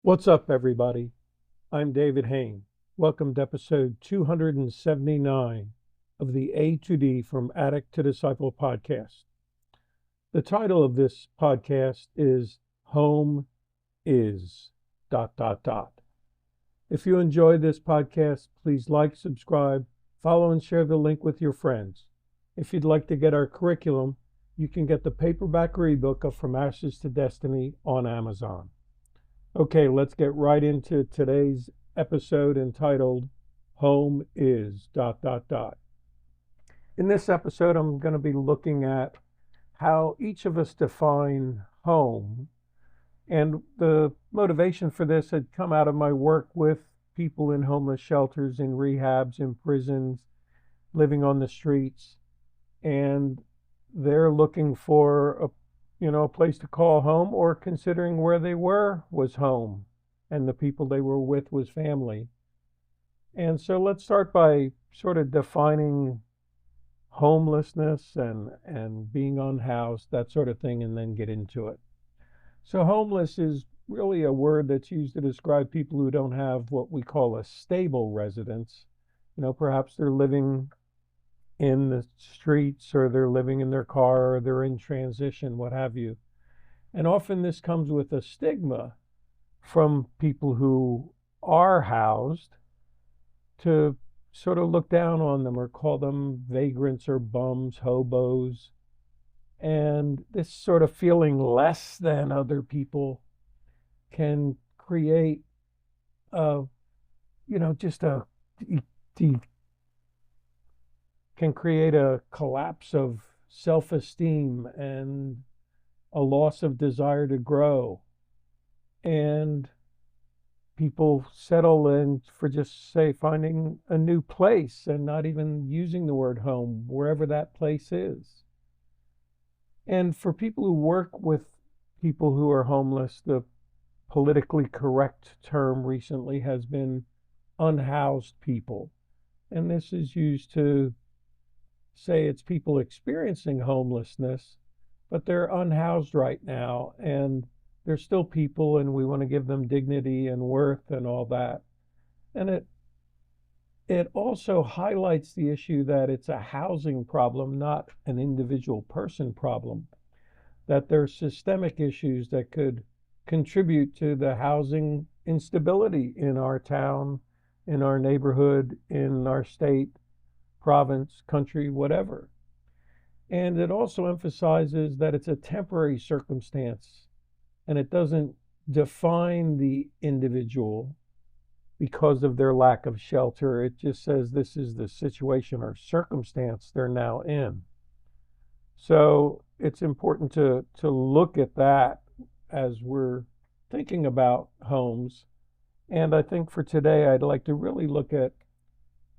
What's up, everybody? I'm David Hain. Welcome to episode 279 of the A to D from Addict to Disciple podcast. The title of this podcast is Home is ... If you enjoy this podcast, please like, subscribe, follow, and share the link with your friends. If you'd like to get our curriculum, you can get the paperback or ebook of From Ashes to Destiny on Amazon. Okay, let's get right into today's episode entitled Home is ... In this episode, I'm going to be looking at how each of us define home. And the motivation for this had come out of my work with people in homeless shelters, in rehabs, in prisons, living on the streets. And they're looking for a place to call home, or considering where they were was home and the people they were with was family. And so let's start by sort of defining homelessness and being unhoused, that sort of thing, and then get into it. So homeless is really a word that's used to describe people who don't have what we call a stable residence. Perhaps they're living in the streets, or they're living in their car, or they're in transition, what have you. And often this comes with a stigma from people who are housed to sort of look down on them or call them vagrants or bums, hobos. And this sort of feeling less than other people can create can create a collapse of self-esteem and a loss of desire to grow. And people settle in for just, say, finding a new place and not even using the word home, wherever that place is. And for people who work with people who are homeless, the politically correct term recently has been unhoused people. And this is used to say it's people experiencing homelessness, but they're unhoused right now, and they're still people, and we want to give them dignity and worth and all that. And it also highlights the issue that it's a housing problem, not an individual person problem, that there's systemic issues that could contribute to the housing instability in our town, in our neighborhood, in our state, province, country, whatever. And it also emphasizes that it's a temporary circumstance, and it doesn't define the individual because of their lack of shelter. It just says this is the situation or circumstance they're now in. So it's important to look at that as we're thinking about homes. And I think for today, I'd like to really look at,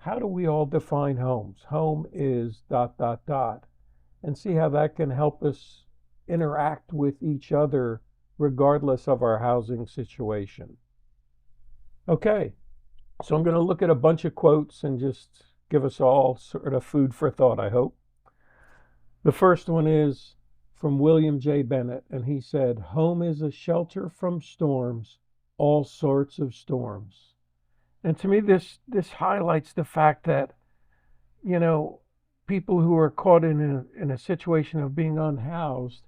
how do we all define homes? Home is ... and see how that can help us interact with each other regardless of our housing situation. Okay, so I'm going to look at a bunch of quotes and just give us all sort of food for thought, I hope. The first one is from William J. Bennett, and he said, "Home is a shelter from storms, all sorts of storms." And to me, this highlights the fact that, people who are caught in a situation of being unhoused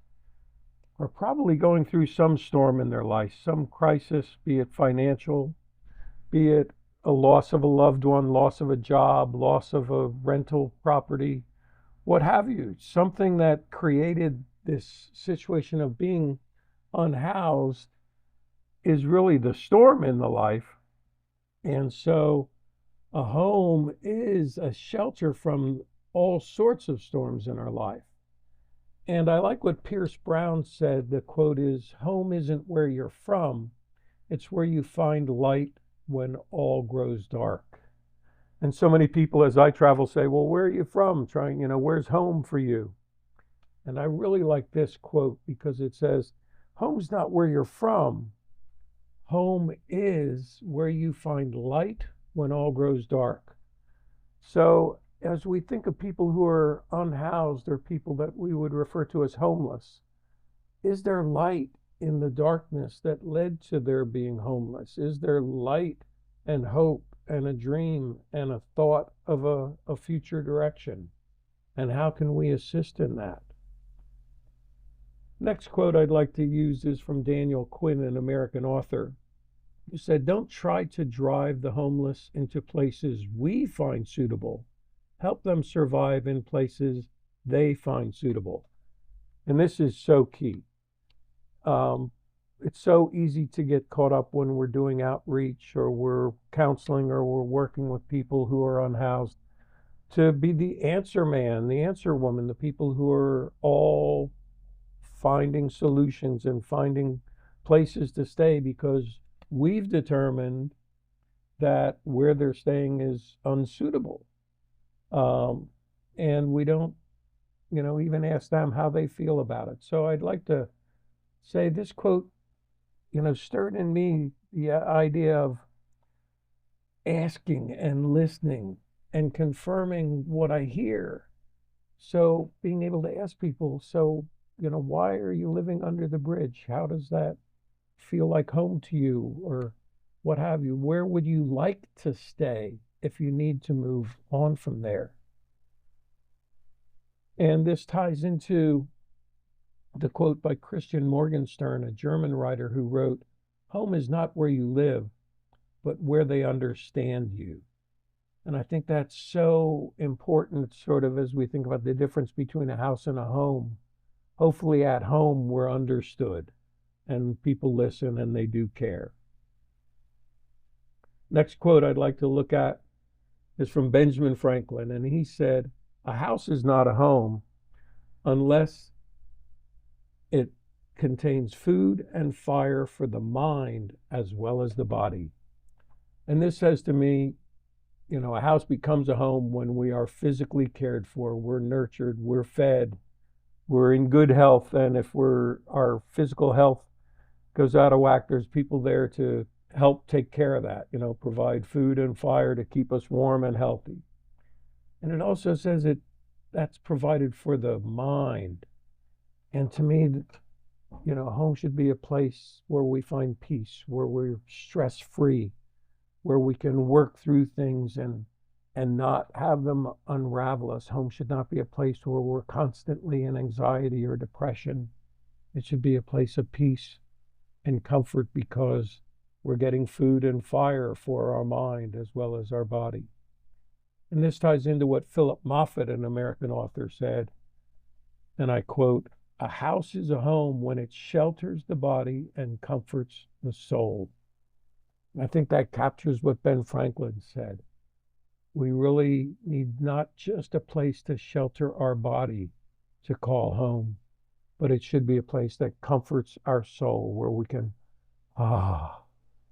are probably going through some storm in their life, some crisis, be it financial, be it a loss of a loved one, loss of a job, loss of a rental property, what have you. Something that created this situation of being unhoused is really the storm in the life. And so a home is a shelter from all sorts of storms in our life. And I like what Pierce Brown said. The quote is, "Home isn't where you're from, it's where you find light when all grows dark." And so many people as I travel say, well, where are you from? Where's home for you? And I really like this quote because it says, home's not where you're from. Home is where you find light when all grows dark. So as we think of people who are unhoused, or people that we would refer to as homeless, is there light in the darkness that led to their being homeless? Is there light and hope and a dream and a thought of a future direction? And how can we assist in that? Next quote I'd like to use is from Daniel Quinn, an American author, who said, "Don't try to drive the homeless into places we find suitable. Help them survive in places they find suitable." And this is so key. It's so easy to get caught up when we're doing outreach or we're counseling or we're working with people who are unhoused to be the answer man, the answer woman, the people who are all finding solutions and finding places to stay because we've determined that where they're staying is unsuitable. And we don't, even ask them how they feel about it. So I'd like to say this quote, stirred in me the idea of asking and listening and confirming what I hear. So being able to ask people, why are you living under the bridge? How does that feel like home to you, or what have you? Where would you like to stay if you need to move on from there? And this ties into the quote by Christian Morgenstern, a German writer who wrote, "Home is not where you live, but where they understand you." And I think that's so important, sort of, as we think about the difference between a house and a home. Hopefully at home we're understood and people listen and they do care. Next quote I'd like to look at is from Benjamin Franklin, and he said, "A house is not a home unless it contains food and fire for the mind as well as the body." And this says to me, a house becomes a home when we are physically cared for, we're nurtured, we're fed, we're in good health. And if our physical health goes out of whack, there's people there to help take care of that, provide food and fire to keep us warm and healthy. And it also says that's provided for the mind. And to me, home should be a place where we find peace, where we're stress-free, where we can work through things and not have them unravel us. Home should not be a place where we're constantly in anxiety or depression. It should be a place of peace and comfort because we're getting food and fire for our mind as well as our body. And this ties into what Philip Moffat, an American author, said, and I quote, "A house is a home when it shelters the body and comforts the soul." I think that captures what Ben Franklin said. We really need not just a place to shelter our body to call home, but it should be a place that comforts our soul, where we can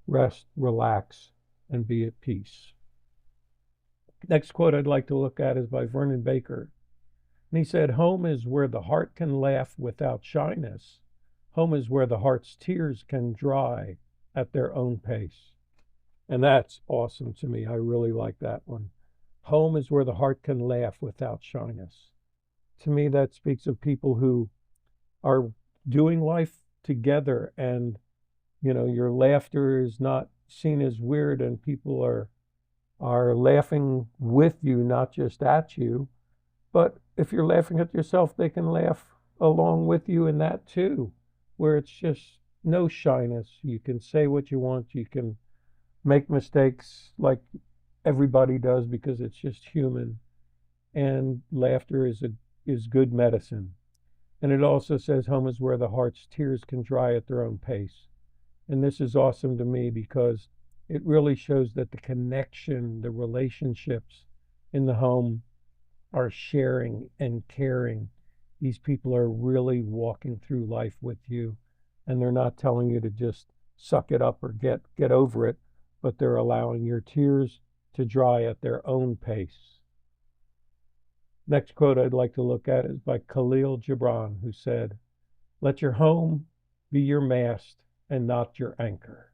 rest, relax, and be at peace. Next quote I'd like to look at is by Vernon Baker. And he said, "Home is where the heart can laugh without shyness. Home is where the heart's tears can dry at their own pace." And that's awesome to me. I really like that one. Home is where the heart can laugh without shyness. To me, that speaks of people who are doing life together, and your laughter is not seen as weird, and people are laughing with you, not just at you. But if you're laughing at yourself, they can laugh along with you in that too, where it's just no shyness. You can say what you want. You can make mistakes like everybody does because it's just human. And laughter is good medicine. And it also says home is where the heart's tears can dry at their own pace. And this is awesome to me because it really shows that the connection, the relationships in the home are sharing and caring. These people are really walking through life with you, and they're not telling you to just suck it up or get over it, but they're allowing your tears to dry at their own pace. Next quote I'd like to look at is by Khalil Gibran, who said, "Let your home be your mast and not your anchor."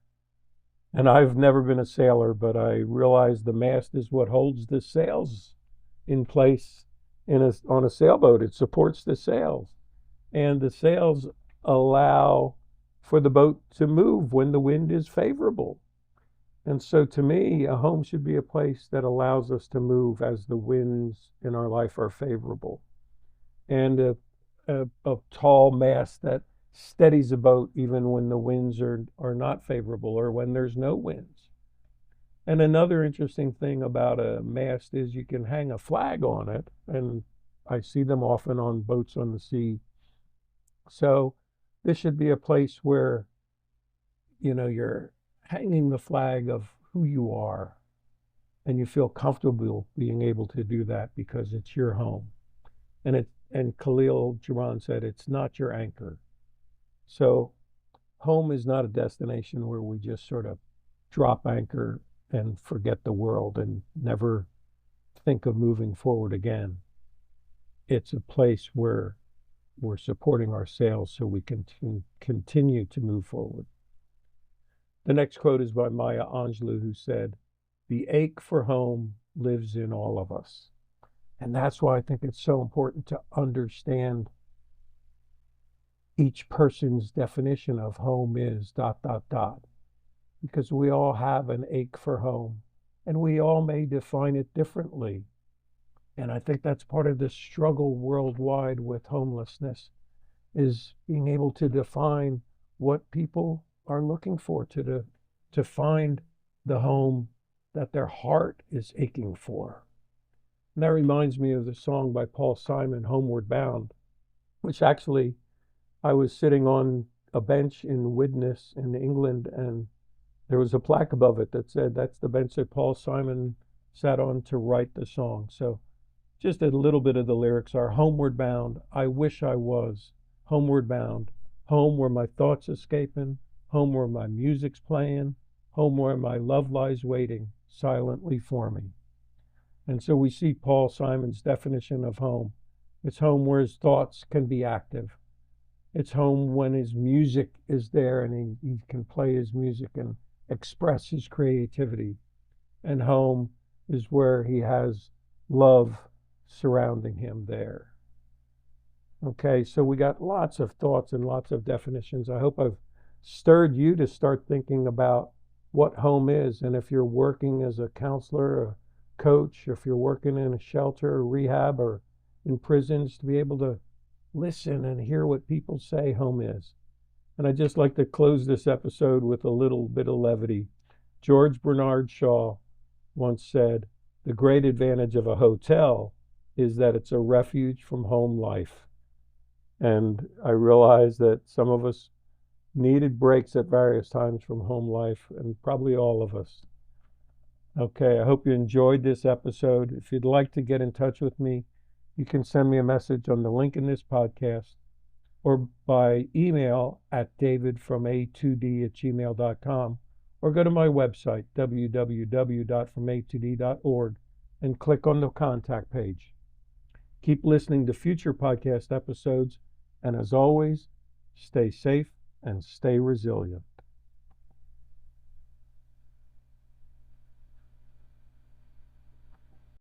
And I've never been a sailor, but I realize the mast is what holds the sails in place on a sailboat. It supports the sails, and the sails allow for the boat to move when the wind is favorable. And so to me, a home should be a place that allows us to move as the winds in our life are favorable. And a tall mast that steadies a boat even when the winds are not favorable or when there's no winds. And another interesting thing about a mast is you can hang a flag on it, and I see them often on boats on the sea. So this should be a place where, you're hanging the flag of who you are, and you feel comfortable being able to do that because it's your home. And Khalil Gibran said it's not your anchor. So home is not a destination where we just sort of drop anchor and forget the world and never think of moving forward again. It's a place where we're supporting our sails so we can continue to move forward. The next quote is by Maya Angelou, who said, "The ache for home lives in all of us." And that's why I think it's so important to understand each person's definition of home is ... Because we all have an ache for home, and we all may define it differently. And I think that's part of the struggle worldwide with homelessness, is being able to define what people are looking for, to find the home that their heart is aching for. And that reminds me of the song by Paul Simon, Homeward Bound, which actually I was sitting on a bench in Widnes in England, and there was a plaque above it that said that's the bench that Paul Simon sat on to write the song. So just a little bit of the lyrics are: homeward bound, I wish I was homeward bound, home where my thoughts escaping, home where my music's playing, home where my love lies waiting silently for me. And so we see Paul Simon's definition of home. It's home where his thoughts can be active. It's home when his music is there and he can play his music and express his creativity. And home is where he has love surrounding him there. Okay, so we got lots of thoughts and lots of definitions. I hope I've stirred you to start thinking about what home is. And if you're working as a counselor, a coach, if you're working in a shelter or rehab or in prisons, to be able to listen and hear what people say home is. And I'd just like to close this episode with a little bit of levity. George Bernard Shaw once said, "The great advantage of a hotel is that it's a refuge from home life." And I realize that some of us needed breaks at various times from home life, and probably all of us. Okay, I hope you enjoyed this episode. If you'd like to get in touch with me, you can send me a message on the link in this podcast or by email at davidfroma2d@gmail.com, or go to my website, www.froma2d.org, and click on the contact page. Keep listening to future podcast episodes, and as always, stay safe and stay resilient.